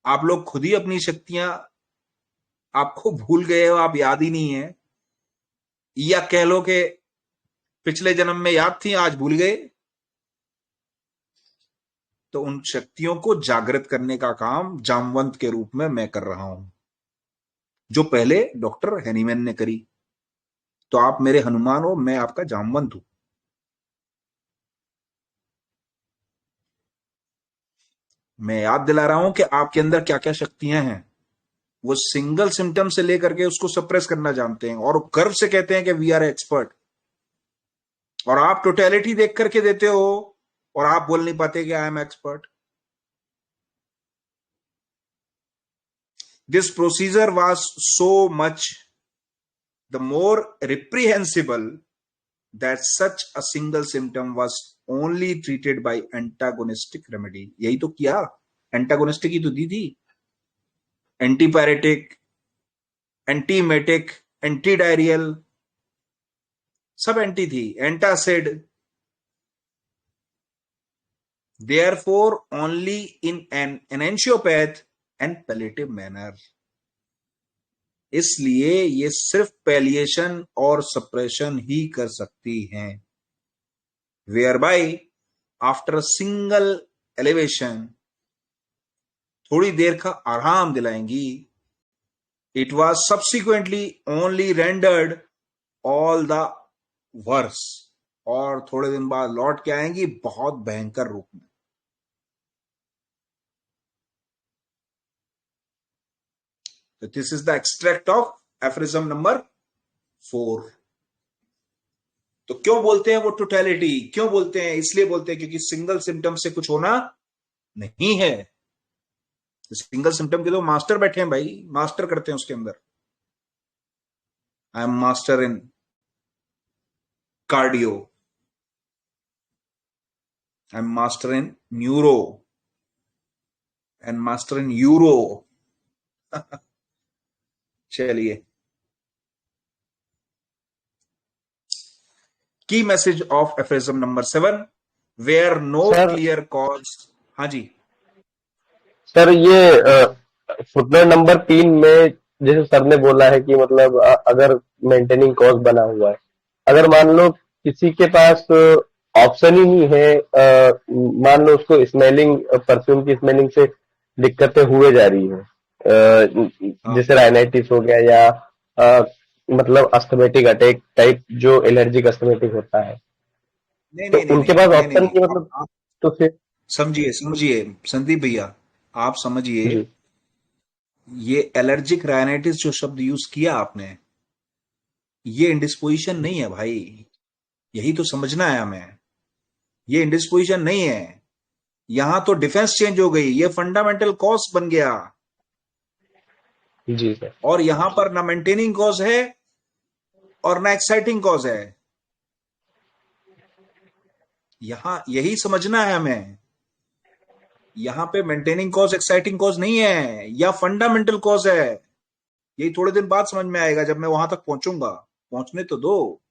आप लोग खुद ही अपनी शक्तियां आपको भूल गए हो, आप याद ही नहीं है, या कह लो कि पिछले जन्म में याद थी, आज भूल गए। तो उन शक्तियों को जागृत करने का काम जामवंत के रूप में मैं कर रहा हूं, जो पहले डॉक्टर हैनीमैन ने करी। तो आप मेरे हनुमान हो, मैं आपका जामवंत हूं। मैं याद दिला रहा हूं कि आपके अंदर क्या क्या शक्तियां हैं। वो सिंगल सिम्टम से लेकर के उसको सप्रेस करना जानते हैं और गर्व से कहते हैं कि वी आर एक्सपर्ट। और आप टोटेलिटी देख करके देते हो और आप बोल नहीं पाते कि I am expert. This procedure was so much the more reprehensible that such a single symptom was only treated by antagonistic remedy। यही तो किया, एंटागोनिस्टिक ही तो दी थी। एंटीपायरेटिक, एंटीमेटिक, एंटी डायरियल, सब एंटी थी, antacid. Therefore only in an enantiopath and palliative manner. इसलिए ये सिर्फ पैलिएशन और सप्रेशन ही कर सकती हैं। whereby after a single elevation थोड़ी देर का आराम दिलाएंगी। It was subsequently only rendered all the worse. और थोड़े दिन बाद लौट के आएंगी बहुत भयंकर रूप में। तो this is the extract of aphorism number 4। तो क्यों बोलते हैं वो टोटलिटी, क्यों बोलते हैं? इसलिए बोलते हैं क्योंकि सिंगल सिम्टम से कुछ होना नहीं है। सिंगल सिम्टम के तो मास्टर बैठे हैं भाई, मास्टर करते हैं उसके अंदर। I am master in cardio, I am master in neuro and master in uro. चलिए, key message of aphorism number 7, where no sir clear cause. हाँ जी। सर ये फुटनोट नंबर 3 में जैसे सर ने बोला है कि मतलब अगर मेंटेनिंग कॉज बना हुआ है, अगर मान लो किसी के पास ऑप्शन ही नहीं है, मान लो उसको स्मेलिंग, परफ्यूम की स्मेलिंग से दिक्कतें हुए जा रही है, हाँ, जैसे राइनाइटिस हो गया या मतलब अस्थमेटिक अटैक टाइप जो एलर्जिक अस्थमेटिक होता है, नहीं तो नहीं नहीं उनके नहीं पास नहीं नहीं ऑप्शन नहीं, की मतलब, आप तो फिर समझिए, समझिए संदीप भैया, आप समझिए। जी ये एलर्जिक राइनाइटिस जो शब्द यूज किया आपने, ये इंडिस्पोजिशन नहीं है भाई। यही तो समझना है हमें। ये इंडिस्पोजिशन नहीं है। यहां तो डिफेंस चेंज हो गई, ये फंडामेंटल कॉज बन गया। जी सर। और यहां पर ना मेंटेनिंग कॉज है और ना एक्साइटिंग कॉज है। यहां यही समझना है हमें। यहां पे मेंटेनिंग कॉज एक्साइटिंग कॉज नहीं है, या फंडामेंटल कॉज है। यही थोड़े दिन बाद समझ में आएगा जब मैं वहां तक पहुंचूंगा। पहुंचने तो दो,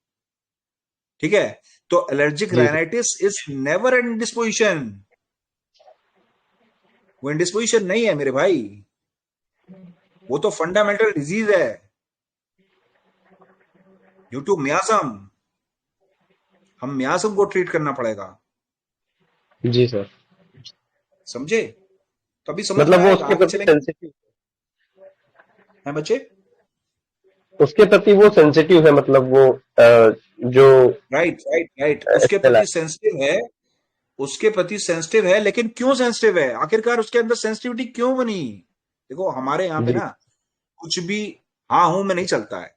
ठीक है? तो एलर्जिक जी sir. Rhinitis is never an indisposition. वो इंडिस्पोजिशन नहीं है मेरे भाई, वो तो फंडामेंटल डिजीज है ड्यू टू मियासम। हम मियासम को ट्रीट करना पड़ेगा, जी सर। समझे? तो अभी समझ में मतलब वो आएगा, उसके आगे प्रति चलेंगे। सेंसिटिव, हैं बच्चे? उसके प्रति वो सेंसिटिव है, मतलब वो जो राइट राइट राइट, उसके स्मेल प्रति है। सेंसिटिव है। उसके प्रति सेंसिटिव है, लेकिन क्यों सेंसिटिव है? आखिरकार उसके अंदर सेंसिटिविटी क्यों बनी? देखो हमारे यहाँ पे जी ना कुछ भी हाँ हूं में नहीं चलता है।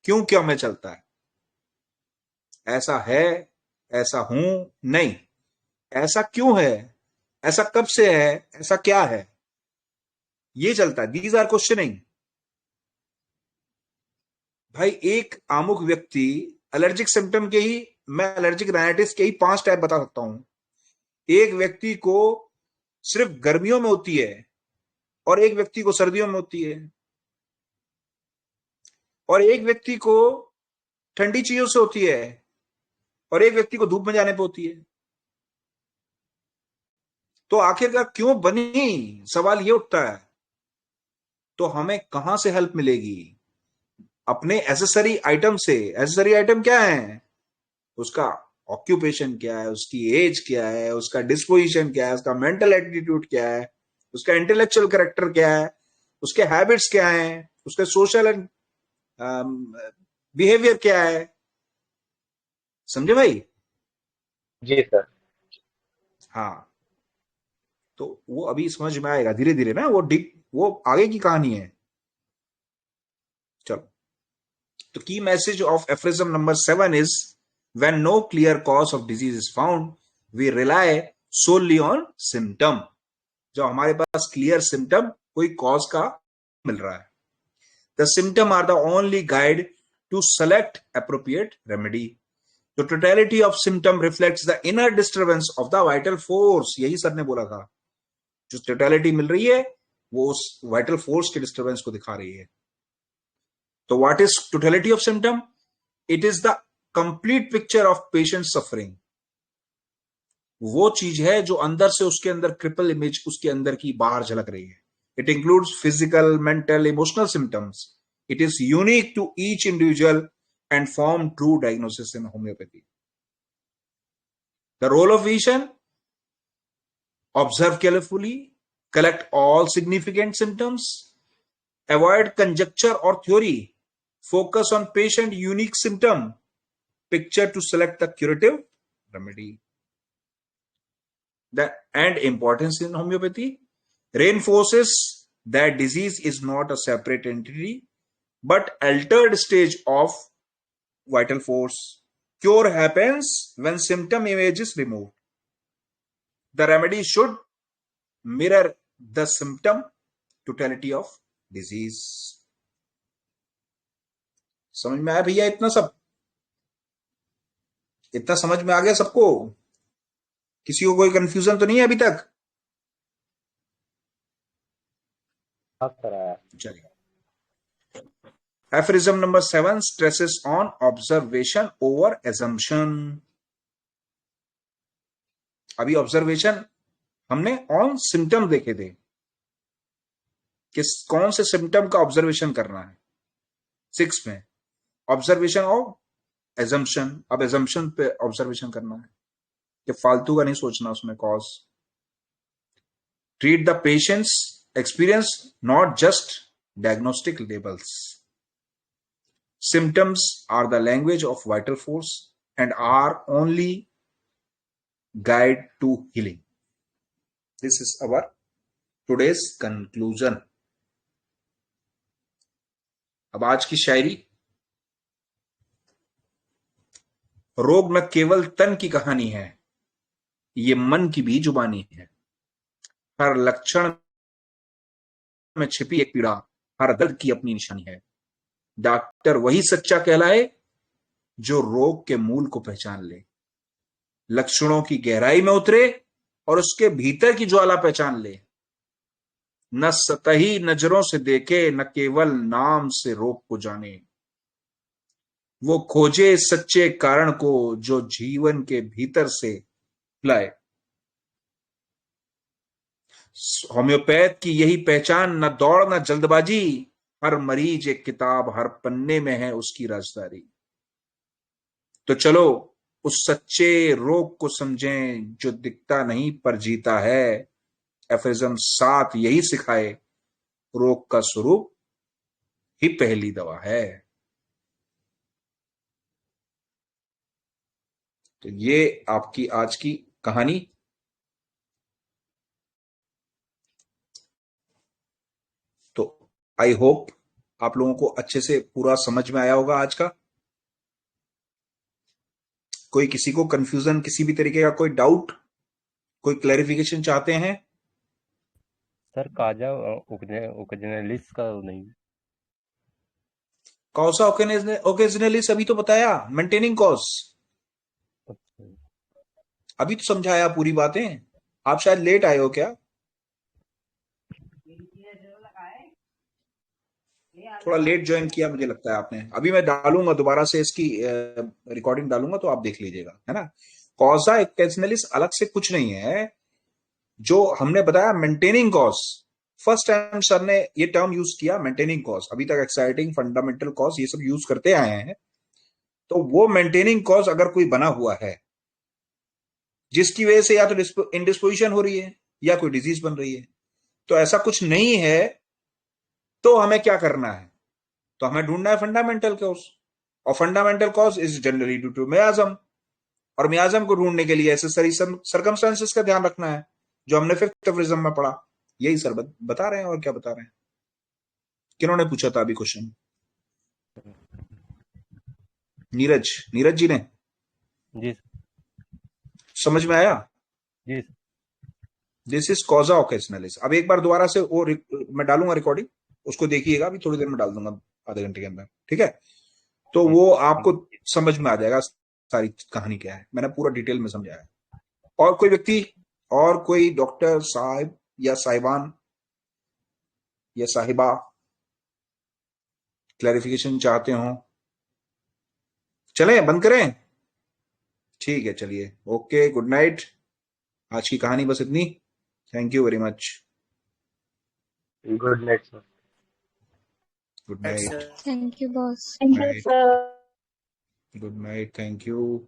क्यों क्या में चलता है? ऐसा है, ऐसा हूं, नहीं। ऐसा क्यों है, ऐसा कब से है, ऐसा क्या है, ये चलता है। These are questioning. भाई एक आमुक व्यक्ति एलर्जिक सिम्टम के ही, मैं एलर्जिक राइनाइटिस के ही 5 टाइप बता सकता हूं। एक व्यक्ति को सिर्फ गर्मियों में होती है और एक व्यक्ति को सर्दियों में होती है, और एक व्यक्ति को ठंडी चीजों से होती है और एक व्यक्ति को धूप में जाने पे होती है। तो आखिरकार क्यों बनी, सवाल ये उठता है। तो हमें कहां से हेल्प मिलेगी? अपने एसेसरी आइटम से। एसेसरी आइटम क्या है? उसका ऑक्यूपेशन क्या है, उसकी एज क्या है, उसका डिस्पोजिशन क्या है, उसका मेंटल एटीट्यूड क्या है, उसका इंटेलेक्चुअल कैरेक्टर क्या है, उसके हैबिट्स क्या है, उसके सोशल एंड बिहेवियर क्या है। समझे भाई? जी सर। हाँ, तो वो अभी समझ में आएगा धीरे धीरे ना, वो आगे की कहानी है। चलो, तो की message of aphorism number 7 is when no clear cause of disease is found we rely solely on symptom. जब हमारे पास क्लियर सिम्टम, कोई कॉज का मिल रहा है, the symptom are the only guide to select appropriate remedy. तो totality of symptom reflects the inner disturbance of the vital force. यही सर ने बोला था, जो टोटलिटी मिल रही है वो उस वाइटल फोर्स के डिस्टर्बेंस को दिखा रही है। तो what is totality of symptom? It is the complete picture of patient suffering. वो चीज है जो अंदर से उसके अंदर क्रिपल इमेज उसके अंदर की बाहर झलक रही है। It includes physical, mental, emotional symptoms. It is unique to each individual and form true diagnosis in homeopathy. The role of vision: observe carefully, collect all significant symptoms, avoid conjecture or theory, focus on patient unique symptom picture to select the curative remedy. The and importance in homeopathy reinforces that disease is not a separate entity but altered stage of vital force. Cure happens when symptom image is removed. The remedy should mirror the symptom totality of disease. समझ में आया भैया? इतना सब, इतना समझ में आ गया सबको? किसी को कोई कंफ्यूजन तो नहीं है अभी तक? हाँ सर आया। चलिए, aphorism number 7 stresses on observation over assumption. अभी ऑब्जर्वेशन हमने ऑन सिम्टम देखे थे, कि कौन से सिम्टम का ऑब्जर्वेशन करना है। 6 में ऑब्जर्वेशन ऑफ एजम्पशन। अब एजम्पशन पे ऑब्जर्वेशन करना है, कि फालतू का नहीं सोचना उसमें cause. Treat the patients experience, not just diagnostic labels. Symptoms are the language of vital force and are only guide to healing. This is our today's conclusion. अब आज की शायरी। रोग न केवल तन की कहानी है, ये मन की भी जुबानी है। हर लक्षण में छिपी एक पीड़ा, हर दर्द की अपनी निशानी है। डॉक्टर वही सच्चा कहलाए जो रोग के मूल को पहचान ले, लक्षणों की गहराई में उतरे और उसके भीतर की ज्वाला पहचान ले। न सतही नजरों से देखे, न केवल नाम से रोग को जाने। वो खोजे सच्चे कारण को जो जीवन के भीतर से लाए। होम्योपैथ की यही पहचान, न दौड़ न जल्दबाजी। हर मरीज एक किताब, हर पन्ने में है उसकी राजदारी। तो चलो उस सच्चे रोग को समझें जो दिखता नहीं पर जीता है। एफरिज्म 7 यही सिखाए, रोग का स्वरूप ही पहली दवा है। तो ये आपकी आज की कहानी। तो आई होप आप लोगों को अच्छे से पूरा समझ में आया होगा आज का। कोई किसी को कंफ्यूजन, किसी भी तरीके का कोई डाउट, कोई क्लैरिफिकेशन चाहते हैं? सर काजा ओकेजनलिस का नहीं। कौसा ओकेजनलिस अभी तो बताया, मेंटेनिंग कॉज अभी तो समझाया पूरी बातें। आप शायद लेट आए हो क्या? थोड़ा लेट ज्वाइन किया मुझे लगता है आपने। अभी मैं डालूंगा दोबारा से, इसकी रिकॉर्डिंग डालूंगा तो आप देख लीजिएगा, है ना। कॉजा ओकेजनलिस अलग से कुछ नहीं है, जो हमने बताया maintaining cause first time sir ने ये टर्म यूज किया मेंटेनिंग कॉज। अभी तक एक्साइटिंग, फंडामेंटल कॉज ये सब यूज करते आए हैं। तो वो मेंटेनिंग कॉज अगर कोई बना हुआ है जिसकी वजह से या तो इंडिस्पोजिशन हो रही है या कोई डिजीज बन रही है, तो ऐसा कुछ नहीं है, तो हमें क्या करना है? तो हमें ढूंढना है फंडामेंटल कॉज, और fundamental cause is generally due to miasm, और मियाज्म को ढूंढने के लिए एसेसरी सर्कमस्टेंसेस का ध्यान रखना है, जो हमने फिफ्थ एफरिज्म में पढ़ा। यही सर बता रहे हैं, और क्या बता रहे हैं। किन्होंने पूछा था अभी क्वेश्चन? नीरज जी ने। जी समझ में आया? जी दिस इज कॉजा ओकेजनलिस। अब एक बार दोबारा से वो मैं डालूंगा रिकॉर्डिंग, उसको देखिएगा, अभी थोड़ी देर में डाल दूंगा, आधे घंटे के अंदर, ठीक है? तो वो आपको समझ में आ जाएगा सारी कहानी क्या है, मैंने पूरा डिटेल में समझाया। और कोई व्यक्ति, और कोई डॉक्टर साहब या साहिबान या साहिबा क्लैरिफिकेशन चाहते हो? चलें, बंद करें? ठीक है, चलिए, ओके, गुड नाइट। आज की कहानी बस इतनी। Thank you very much. Good night sir. Good night. Thank you, boss. Thank you, sir. Good night. Thank you.